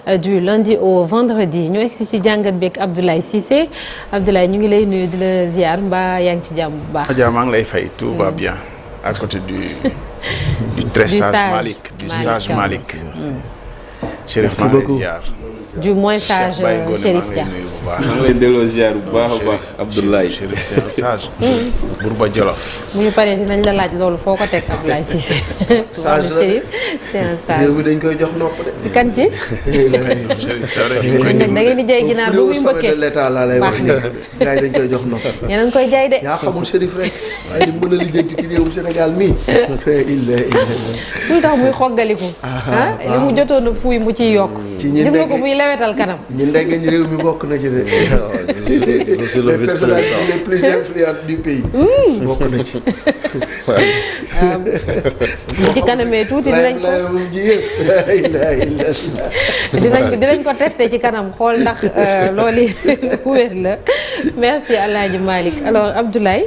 du lundi au vendredi ñu egsi ci jàngat beeg Abdoulaye Cissé Abdoulaye ñu ngi lay nuyu di la ziar mbaa yaa ngi ci jàmm bu baax. Adja maa ngi lay fay tout va bien à côté du très sage Malick du sage Malick. Chérif maa ngi lay ziar. du moins sage Chérif Dia. maa ngi lay delloo ziar bu baax a baax Abdoulaye. Chérif c'est un sage. Bourba Jolof. bu ñu paree dinañ la laaj loolu foo ko teg Abdoulaye Cissé. sage la Chérif c'est un sage. réew mi dañ koy jox nopp de. kan ci. Chérif c'est vrai ñu koy nag da ngeen di jaay ginaar bu muy mbëkkee de l'état laa lay wax nii gars yi dañ koy jox nopp. yéen a ngi koy jaay de. yaa xamul Chérif rek waaye di mën a lijjanti ci réewum Sénégal mii. lu tax muy xoggaliku. li mu jotoon a fuuy mu ciy yokk. ci ñi gis nga ko muy lewetal kanam. ñi ndegeñ réew mi bokk na ci de. les personnalités les plus influentes du pays. bokk na ci. bu ci kanamee tuuti dinañ ko testé ci kanam xool ndax loolu wér la merci El Hadj Malick alors Abdoulaye.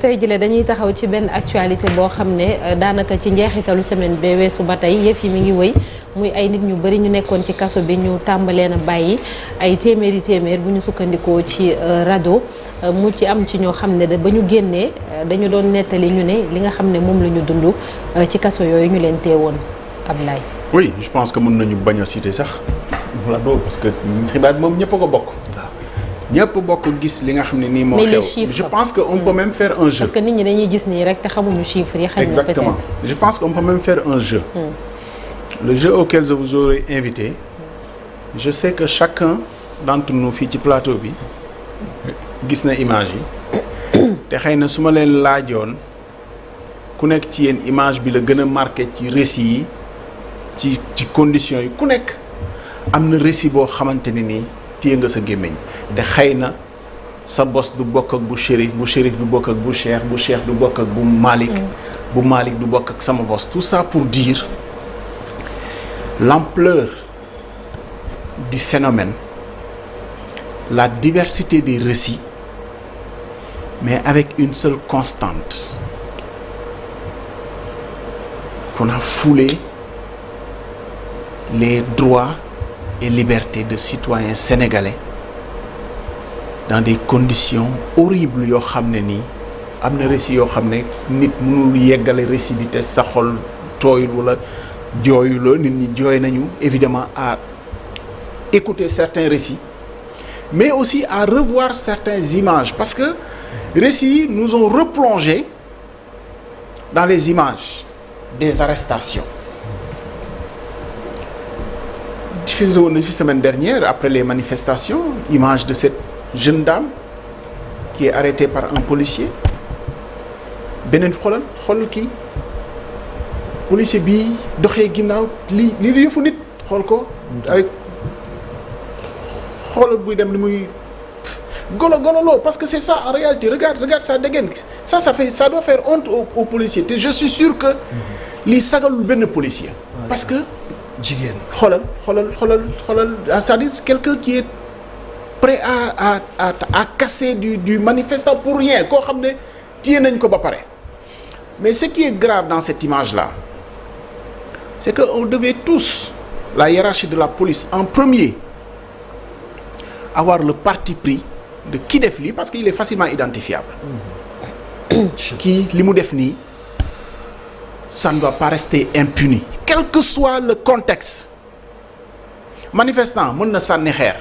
tey jii dañuy taxaw ci benn actualité boo xam ne daanaka ci njeexitalu semaine bee weesu ba tey yëf yi mi ngi wëy muy ay nit ñu bari ñu nekkoon ci kaso bi ñu tàmbalee na bàyyi ay téeméer bu ñu sukkandikoo ci rajo. mu ci am ci ñoo xam ne ba ñu génnee dañu doon nettali ñu ne li nga xam ne moom la ñu dund ci kaso yooyu ñu leen teewoon Ablaye. oui je pense que mën nañu bañ a citer sax rajo parce que xibaar bi moom ñëpp a ko bokk. ñëpp bokk gis li nga xam ne nii moo xew. je pense que on peut même faire un jeu. parce que nit ñi dañuy gis nii rek te xamuñu chiffres yi. exactement je pense qu'on peut même faire un jeu. Le jeu auquel je vous aurais invité je sais que chacun d'entre nous fii ci plateau bi. gis na image yi te xëy na su ma leen laajoon ku nekk ci yéen image bi la gën a marqué ci récit yi ci conditions yi ku nekk am na récit boo xamante ne nii téye nga sa gémmiñ te xëy na sa bos du bokk ak bu Chérif du bokk ak bu Cheikh du bokk ak bu Malick bu Malick du bokk ak sama bos tout ça pour dire l'ampleur du phénomène, la diversité des récits, mais avec une seule constante, qu'on a foulé les droits et libertés de citoyens sénégalais dans des conditions horribles yoo xam ne nii am na récit yoo xam ne nit mënul yeggale récit bi te sa xol tooyul wala jooyuloo nit ñi jooy nañu évidemment à écouter certains récits mais aussi à revoir certaines images parce que récits nous ont replongé dans les images des arrestations. Diffusé woon na fi semaine dernière après les manifestations image de cette jeune dame qui est arrêtée par un policier beneen xoolal kii policier bi doxee ginnaaw li yëfu nit xool ko avec xoolal buy dem ni muy gololoo parce que c'est ça en réalité regarde ça dégaine ça doit faire honte aux policiers te je suis sûr que lii sagalul benn policier parce que jigéen xoolal c'est-à-dire quelqu'un qui est prêt à casser du manifestant pour rien koo xam ne téye nañ ko ba pare mais ce qui est grave dans cette image-là c'est que on devait tous la hiérarchie de la police en premier avoir le parti pris de ki def lii parce qu'il est facilement identifiable kii li mu def nii ça ne doit pas rester impuni quel que soit le contexte manifestant mën na sànni xeer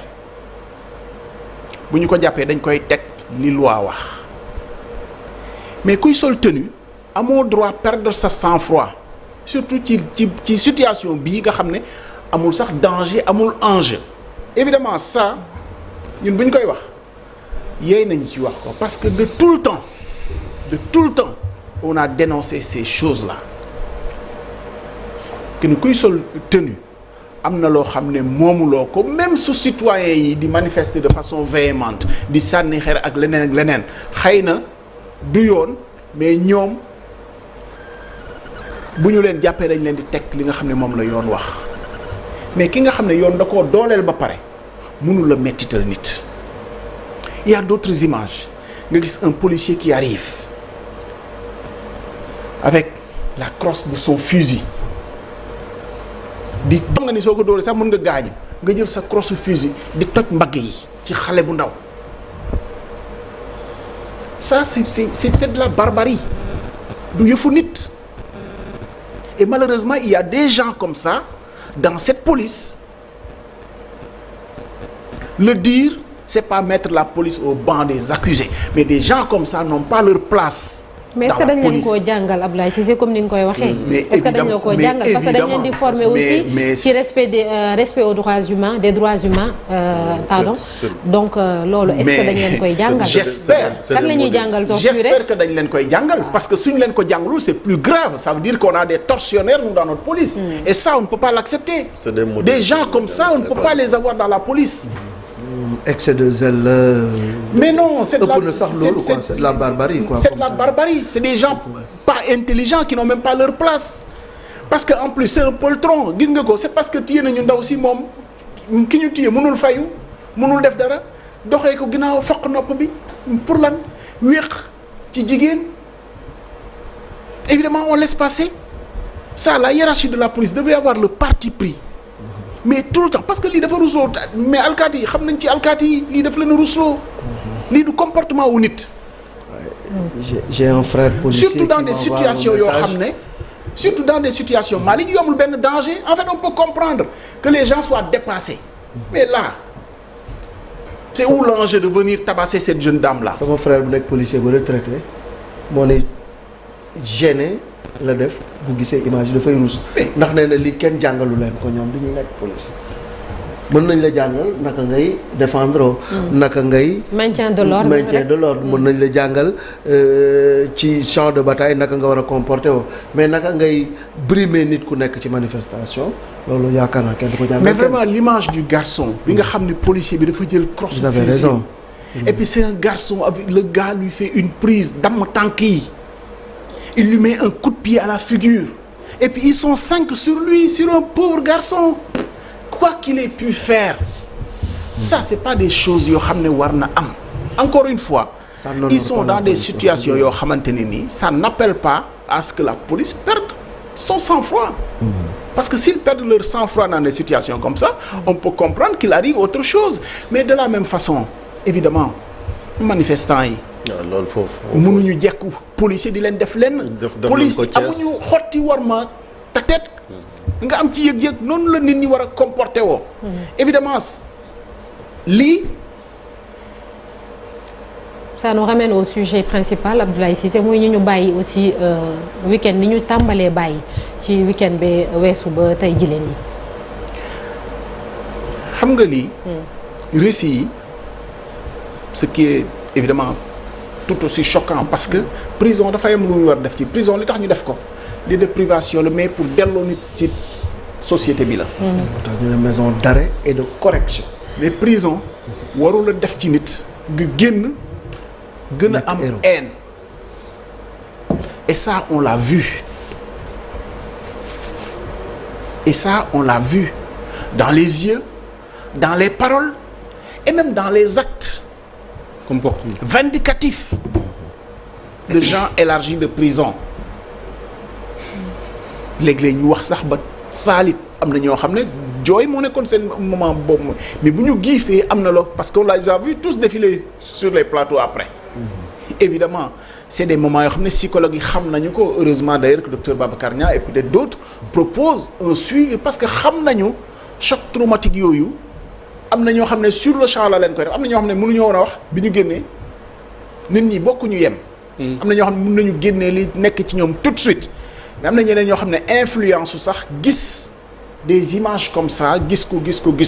bu ñu ko jàppee dañ koy teg li loi wax mais kuy sol tenue amoo droit perdre sa sang-froid surtout ci situation bii nga xam ne amul sax danger amul enjeu évidemment ça ñun bu ñu koy wax yéey nañu ci wax ko parce que de tout le temps on a dénoncé ces choses-là que ni kuy sol tenue am na loo xam ne moomuloo ko même su citoyens yi di manifester de façon véhémente di sànni xeer ak leneen xëy na du yoon mais ñoom bu ñu leen jàppee dañ leen di teg li nga xam ne moom la yoon wax mais ki nga xam ne yoon da koo dooleel ba pare mënul la mettital nit. Il y a d'autres images nga gis un policier qui arrive avec la crosse de son fusil di xam nga ni soo ko dóoree sax mën nga gaañu nga jël sa crosse fusil di toj mbagg yi ci xale bu ndaw ça c'est de la barbarie du yëfu nit et malheureusement il y a des gens comme ça dans cette police. Le dire c'est pas mettre la police au banc des accusés mais des gens comme ça n'ont pas leur place. mais est-ce que dañ leen koo jàngal Abdoulaye Cissé comme ni nga koy waxee. est-ce que dañ la koo jàngal parce que dañ leen di former aussi ci respect aux droits humains des droits humains pardon. donc loolu est-ce que dañ leen koy jàngal. kan la ñuy jàngal j'espère que dañ leen koy jàngal parce que suñu leen ko jàngalul c'est plus grave ça veut dire qu'on a des tortionnaires nous dans notre police. et ça on ne peut pas l'accepter. des gens comme ça on ne peut pas les avoir dans la police. excès de zèle. mais non c'est de la barbarie quoi. C'est de la barbarie c'est des gens pas intelligents qui n'ont même pas leur place parce que en plus c'est un poltron gis nga ko c'est parce que téye nañu ndaw si moom ki ñu téye mënul fayu mënul def dara doxee ko ginnaaw foq nopp bi pour lan wéq ci jigéen évidemment on laisse passer ça la hiérarchie de la police devait avoir le parti pris. mais tout le temps parce que lii dafa rusloo mais alkaati yi xam nañ ci alkaati yi lii daf leen a rusloo lii du comportement wu nit. j'ai un frère policier surtout dans des situations yoo xam ne surtout dans des situations Malick yu amul benn danger en fait on peut comprendre que les gens soient dépassés mais là c'est où l'enjeu de venir tabasser cette jeune dame là. sama frère bu nekk policier bu retraité moo ne gêné la def bu gisee image dafay ruus ndax nee na lii kenn jàngalu leen ko ñoom bi ñu nekk police mën nañ la jàngal naka ngay défendre naka ngay maintien de l'ordre mën nañ la jàngal ci champ de bataille naka nga war a comporter woo mais naka ngay brimer nit ku nekk ci manifestation loolu yaakaar naa kenn du ko jàngal. mais vraiment l'image du garçon bi nga xam ne policier bi dafa jël crosse. vous avez raison. et puis c'est un garçon avec le gars lui fait une prise damm tànk yi il lui met un coup de pied à la figure et puis ils sont 5 sur lui sur un pauvre garçon quoi qu'il ait pu faire ça c'est pas des choses yoo xam ne war na am encore une fois ils sont dans des situations yoo xamante ne nii ça n'appelle pas à ce que la police perde son sang-froid parce que s'ils perdent leur sang-froid dans des situations comme ça on peut comprendre qu'il arrive autre chose mais de la même façon évidemment manifestants yi loolu foofu mënuñu jekku policier di leen def lenn police amuñu xotti war ma tatet nga am ci yëg-yëg noonu la nit ñi war a comporter woo évidemment lii ça nous ramène au sujet principal Abdoulaye Cissé mooy ñu bàyyi aussi week-end bi ñu tàmbalee bàyyi ci week-end bi weesu ba tey jii leen yi xam nga lii récit yi ce qui est évidemment tout aussi choquant parce que prison dafay am lu ñu war def ci prison li tax ñu def ko li de privation la mais pour delloo nit ci société bi la. tax ñu ne maison d'arrêt et de correction. mais prison warul a def ci nit nga génn gën a am haine et ça on l'a vu et ça on l'a vu dans les yeux dans les paroles et même dans les actes comportement vindicatif de gens élargis de prison léeg-léeg ñu wax sax ba saalit am na ñoo xam ne jooy moo nekkoon seen moment boobu mais bu ñu giifee am na loo parce qu'on les a vus tous défiler sur les plateaux après évidemment c'est des moments yoo xam ne psychologues yi xam nañu ko heureusement d'ailleurs que docteur Babacar Niang et peut-être d'autres proposent un suivi parce que xam nañu choc traumatique yooyu am na ñoo xam ne sur le champ la leen koy def am na ñoo xam ne mënuñoo woon a wax bi ñu génnee nit ñi bokkuñu yem. am na ñoo xam ne mën nañu génnee li nekk ci ñoom tout de suite mais am na ñeneen ñoo xam ne influence su sax gis des images comme ça gis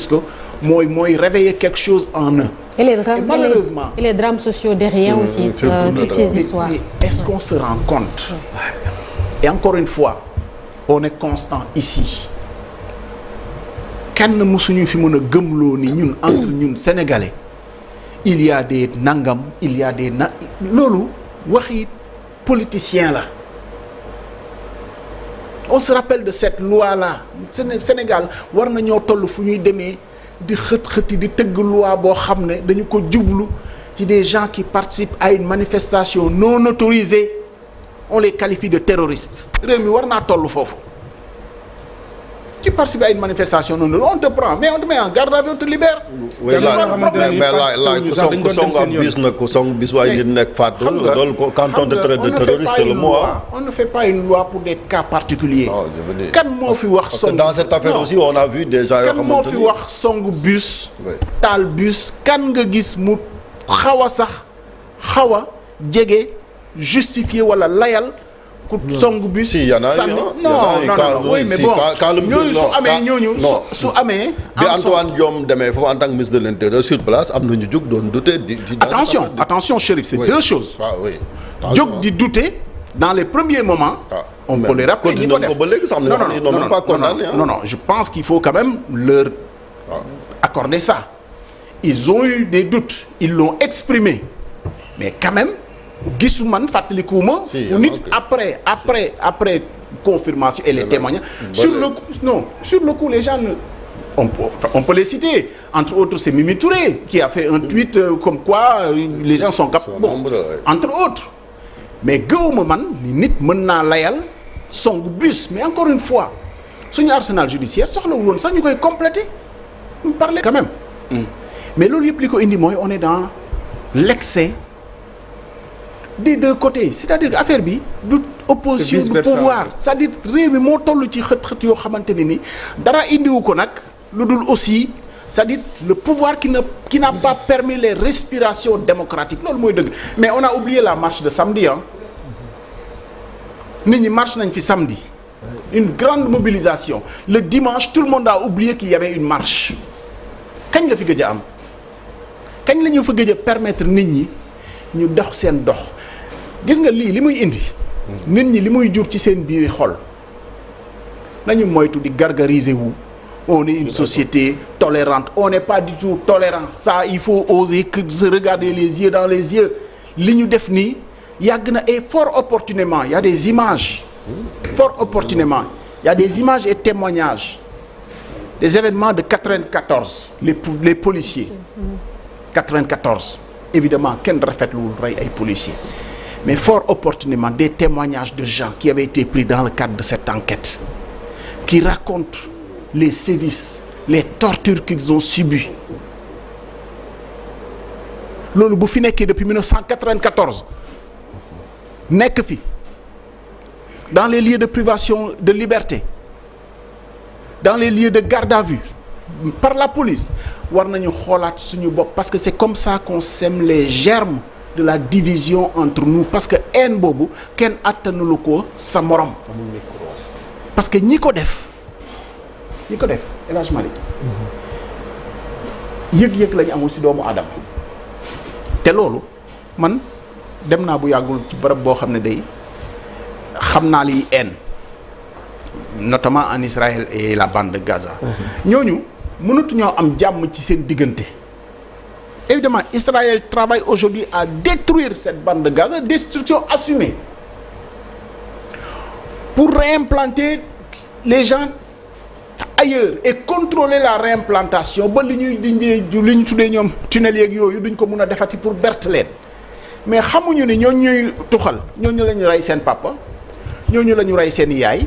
ko mooy réveiller quelque chose en eux. et malheureusement et les drames sociaux derrière aussi toutes ces histoires. mais est-ce qu'on se rend compte et encore une fois on est constant ici. kenn mësuñu fi mën a gëmloo ni ñun entre ñun sénégalais il y a des nangam il y a des loolu waxi politicien la on se rappelle de cette loi là Sénégal war na ñoo toll fu ñuy demee di xët-xëti di tëgg loi boo xam ne dañu ko jublu ci des gens qui participent à une manifestation non autorisée on les qualifie de terroristes réew mi war naa toll foofu tu participes à une manifestation noonu on te prend mais on te met en garde à vue on te libère. oui ku song ab bis nag ku song bis waaye nit nekk faatu loolu quand on te traite de terroriste c'est le mot. on ne fait pas une loi pour des cas particuliers. kan moo fi wax song dans cette affaire aussi on a vu des gens yoo kan moo fi wax song bus. taal bus kan nga gis mu xaw a sax xaw a jege justifié wala layal. ku song bus sànni non oui mais bon ñooñu su amee ñooñu su amee. bi Antoine Diome demee foofu en tant que ministre de l'Intérieur sur place am na ñu jóg doon douter di attention Chérif c'est deux choses. jóg di douter dans les premiers moments. on peut les rappeler ñi ko def non je pense qu'il faut quand même leur accorder ça. ils ont eu des doutes ils l'ont exprimé mais quand même. gisu man fàttalikuwuma nit après confirmation et les témoignages sur le coup les gens on peut les citer entre autres c'est Mimi Touré qui a fait un tweet comme quoi les gens sont entre autres mais gëwuma man ni nit mën naa layal songu bus mais encore une fois suñu arsenal judiciaire soxlawul woon sax ñu koy compléter on parlait quand même mais loolu yëpp li ko indi mooy on est dans l'excès des deux côtés c'est-à-dire que affaire bi du opposition du pouvoir c'est-à-dire réew mi moo toll ci xët-xët yoo xamante ne ni dara indiwu ko nag lu dul aussi c'est-à-dire le pouvoir qui n'a pas permis les respirations démocratiques loolu mooy dëgg mais on a oublié la marche de samedi nit ñi marche nañ fi samedi une grande mobilisation le dimanche tout le monde a oublié qu'il y avait une marche kañ la fi gëj a am kañ la ñu fa gëj a permettre nit ñi ñu dox seen dox gis nga lii li muy indi nit ñi li muy jur ci seen biiri xol nañu moytu di gargariser wu on est une société tolérante on n'est pas du tout tolérant ça il faut oser se regarder les yeux dans les yeux li ñu def nii yàgg na et fort opportunément il y a des images fort opportunément il y a des images et témoignages des événements de 94 les policiers 94 évidemment kenn rafetluwul rey ay policiers mais fort opportunément des témoignages de gens qui avaient été pris dans le cadre de cette enquête qui racontent les sévices les tortures qu'ils ont subies loolu bu fi nekkee depuis 1994 nekk fi dans les lieux de privation de liberté dans les lieux de garde à vue par la police war nañu xoolaat suñu bopp parce que c'est comme ça qu'on sème les germes de la division entre nous parce que haine boobu kenn attanulu ko sa morom parce que ñi ko def El Hadj Malick yëg-yëg lañu amul ci doomu Adama te loolu man dem naa bu yàggul ci barab boo xam ne day xam naa liy haine notamment en Israël et la bande de Gaza ñooñu mënatuñoo am jàmm ci seen diggante évidemment Israël travaille aujourd'hui à détruire cette bande de Gaza destruction assumée pour réimplanter les gens ailleurs et contrôler la réimplantation ba li ñuy li ñu tuddee ñoom tunnel yeeg yooyu duñ ko mun a defati pour berte leen mais xamuñu ni ñooñu ñuy tuxal ñooñu la ñu rey seen papa ñooñu la ñu rey seen yaay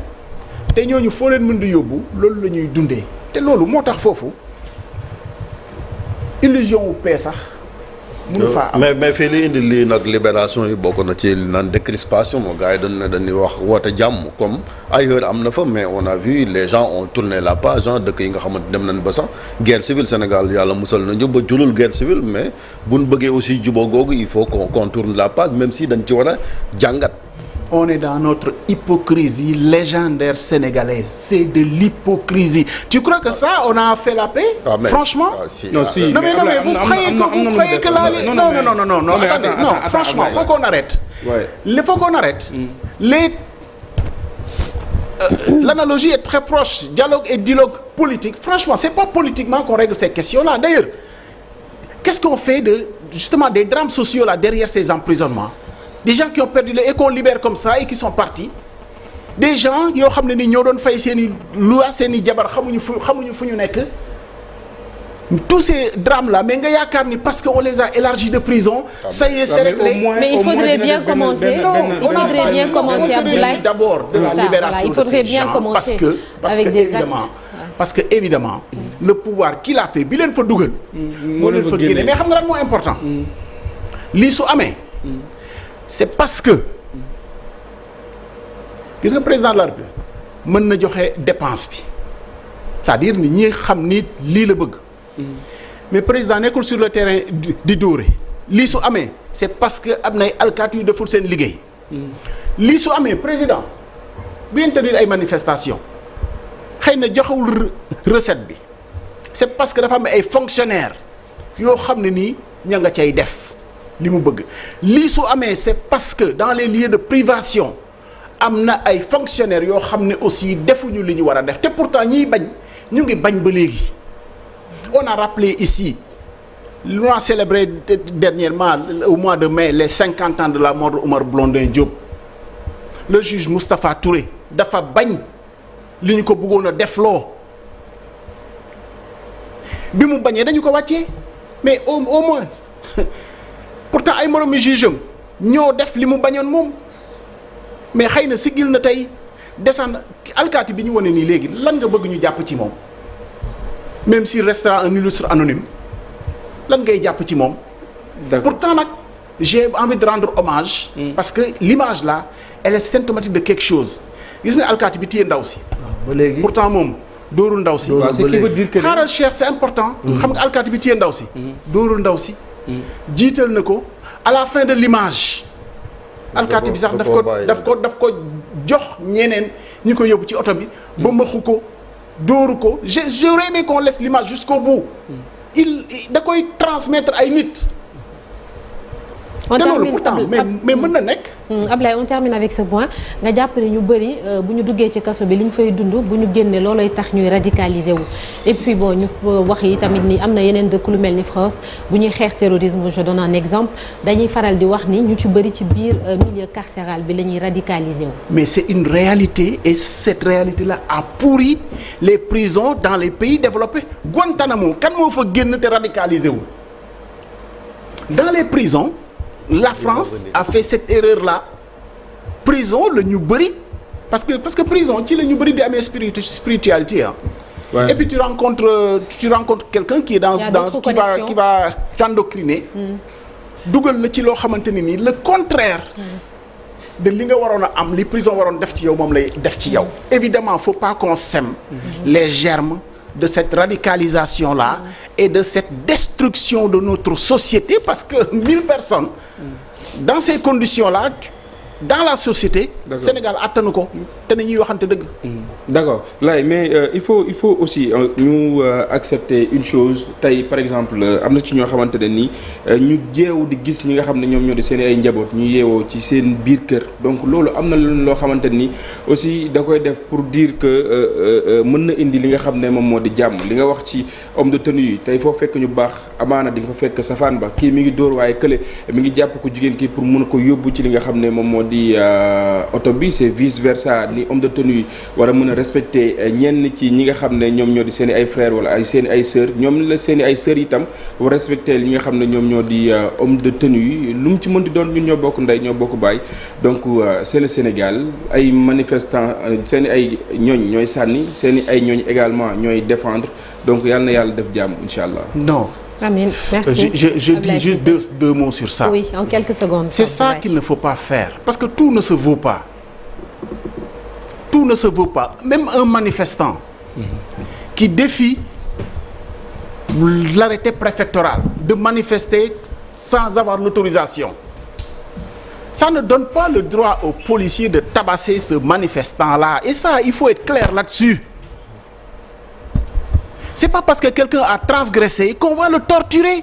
te ñooñu foo leen mën di yóbbu loolu la ñuy dundee te loolu moo tax foofu illusion wu paix sax mënu faa am mais fii li indi lii nag libération yi bokk na ci naan décrispation moo gars yi dañuy wax woote jàmm comme ailleurs am na fa mais on a vu les gens ont tourné la page dëkk yi nga xamante dem nañ ba sax guerre civile Sénégal yàlla musal nañu ba jurul guerre civile mais buñ bëggee aussi jubóo googu il faut qu'on tourne la page même si dañ ci war a jàngat. On est dans notre hypocrisie légendaire sénégalaise. C'est de l'hypocrisie. Tu crois que ça, on a fait la paix? Franchement? Non, si. Non, mais vous croyez que là... Non, attendez. Non, franchement, il faut qu'on arrête. Il faut qu'on arrête. L'analogie est très proche. Dialogue et dialogue politique. Franchement, c'est pas politiquement qu'on règle ces questions-là. D'ailleurs, qu'est-ce qu'on fait justement des drames sociaux là derrière ces emprisonnements? Des gens qui ont perdu et qu'on libère comme ça et qui sont partis. Des gens yoo xam ne ni ñoo doon fay seen i loi seen i jabar xamuñu fu ñu nekk. Tous ces drames là mais nga yaakaar ni parce que on les a élargis de prison. ça y est c'est réglé. Mais il faudrait bien commencer. Il faudrait bien commencer Abdoulaye d'abord de la libération de ces gens parce que évidemment parce que évidemment le pouvoir qu'il a fait bi leen fa dugal moo leen fa génne mais xam nga lan moo important lii su amee c'est parce que gis nga président de la République mën na joxe dépense bi c'est-à-dire ni ñi xam ni lii la bëgg mais président nekkul sur le terrain di dóore lii su amee c'est parce que am nay alkaati yu deful seen liggéey lii su amee président bi interdire ay manifestation xëy na joxewul recette bi c'est parce que dafa am ay fonctionnaires yoo xam ne nii ña nga cay def li mu bëgg lii su amee c'est parce que dans les lieux de privation am na ay fonctionnaires yoo xam ne aussi defuñu li ñu war a def te pourtant ñiy bañ ñu ngi bañ ba léegi on a rappelé ici on a célébré dernièrement au mois de mai les 50 ans de la mort de Oumar Blondin Diop le juge Moustapha Touré dafa bañ li ñu ko bëggoon a defloo bi mu bañee dañu ko wàccee mais au moins pourtant ay moromi juge am ñoo def li mu bañoon moom mais xëy na siggil na tey descend alkaati bi ñu wane nii léegi lan nga bëgg ñu jàpp ci moom même s'il restera un illustre anonyme lan ngay jàpp ci moom. pourtant nag j'ai envie de rendre hommage. parce que l'image là elle est symptomatique de quelque chose gis nga alkaati bi téye ndaw si. ba léegi pourtant moom dóorul ndaw si. dóorul ce qui veut dire que xaaral Cheikh c'est important. xam nga alkaati bi téye ndaw si. dóorul ndaw si. jiital na ko à la fin de l'image. alkaati bi sax daf ko jox ñeneen ñi ko yóbbu ci oto bi. ba maxu ko dóoru ko j'aurais aimé qu'on laisse l'image jusqu'au bout. da koy transmettre ay nit. on te loolu termine pourtant mais mën na nekk. Ablaye on termine avec ce point nga jàpp ne ñu bëri bu ñu duggee ci kaso bi li ñu fay dund bu ñu génnee loolooy tax ñuy radicaliser wu. et puis bon ñu wax yi tamit ni am na yeneen dëkk lu mel ni France bu ñuy xeex terrorisme je donne un exemple dañuy faral di wax ni ñu ci bëri ci biir milieu carcéral bi la ñuy radicaliser wu. mais c'est une réalité et cette réalité là a pourri les prisons dans les pays développés. Guantanamo kan moo fa génn te radicaliser wu dans les prisons. La France a fait cette erreur là prison la ñu bëri parce que prison ci la ñu bëri di amee spiritualité ah. Ouais. Et puis tu rencontres quelqu'un qui est dans qui va t'endoctriner. dugal la ci loo xamante ne nii le contraire. de li nga waroon a am li prison waroon def ci yow moom lay def ci yow. évidemment faut pas qu'on sème les germes de cette radicalisation là et de cette destruction de notre société parce que 1000 personnes dans ces conditions là dans la société. Sénégal attanu ko te ne ñuy waxante dëgg. d'accord Laye mais il faut aussi ñu accepter une chose tey par exemple am na ci ñoo xamante ne nii ñu jeewu di gis ñi nga xam ne ñoom ñoo di seen ay njaboot ñu yeewoo ci seen biir kër donc loolu am na loo xamante ni aussi da koy def pour dire que mën na indi li nga xam ne moom moo di jàmm li nga wax ci homme de tenue yi tey foo fekk ñu baax amaana di nga fa fekk safaan ba kii mi ngi dóor waaye kële mi ngi jàpp ko jigéen kii pour mën ko yóbbu ci li nga xam ne moom moo di oto bi c'est vice versa ni homme de tenue yi war a mën a respecter ñenn ci ñi nga xam ne ñoom ñoo di seen i ay frères wala ay seen i ay sœurs ñoom la seen i ay sœurs itam war respecter ñi nga xam ne ñoom ñoo di homme de tenue yi lu mu ci mën di doon ñun ñoo bokk ndey ñoo bokk baay donc c'est le Sénégal ay manifestants seen i ay ñooñ ñooy sànni seen i ay ñooñ également ñooy défendre donc yal na yàlla def jàmm incha allah. non. Amiin, merci. Je dis juste deux mots sur ça. Oui, en quelques secondes. C'est ça qu'il ne faut pas faire. Parce que tout ne se vaut pas. Tout ne se vaut pas. Même un manifestant qui défie l'arrêté préfectoral de manifester sans avoir l'autorisation. Ça ne donne pas le droit aux policiers de tabasser ce manifestant-là. Et ça, il faut être clair là-dessus. C'est pas parce que quelqu'un a transgressé qu'on va le torturer.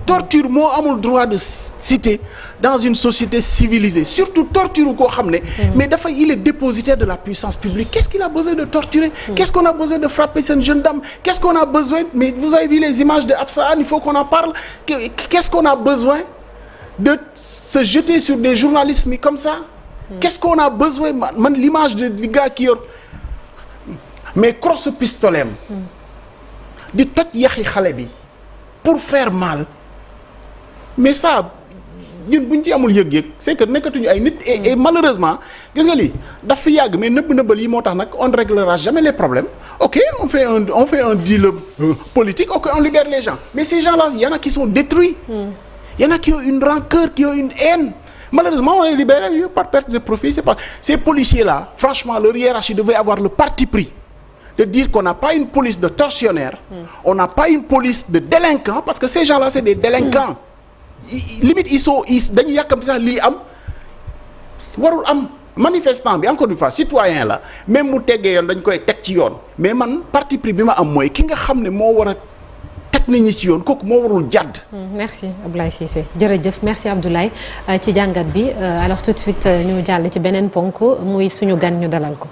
Torture moo amul droit de citer dans une société civilisée surtout torture koo xam ne mais dafa il est dépositaire de la puissance publique qu'est-ce qu'il a besoin de torturer qu'est-ce qu'on a besoin de frapper cette jeune dame qu'est-ce qu'on a besoin mais vous avez vu les images de Absa Anne il faut qu'on en parle qu'est-ce qu'on a besoin de se jeter sur des journalistes mais comme ça qu'est-ce qu'on a besoin man l'image de gars qui yor mais crosse pistolet di toj yaxi xale bi pour faire mal mais ça ñun bu ñu ci amul yëg-yëg c'est que nekkatuñu ay nit et malheureusement gis nga lii daf fi yàgg mais nëbb-nëbbal yi moo tax nag on ne réglera jamais les problèmes ok on fait un deal politique ok on libère les gens mais ces gens-là il y en a qui sont détruits il y en a qui ont une rancœur qui ont une haine malheureusement on les libère par perte de profit c'est pas ces policiers-là franchement leur hiérarchie devait avoir le parti pris de dire qu'on n'a pas une police de tortionnaires on n'a pas une police de délinquants parce que ces gens-là c'est des délinquants limite ils dañu yàkkamti sax lii am warul am manifestant bi encore une fois citoyen la même mu teggee yoon dañ koy teg ci yoon mais man parti pris bi ma am mooy ki nga xam ne moo war a teg nit ñi ci yoon kooku moo warul jàdd. merci Abdoulaye Cissé jërëjëf merci Abdoulaye ci jàngat bi alors tout de suite ñu jàll ci beneen ponk muy suñu gan ñu dalal ko.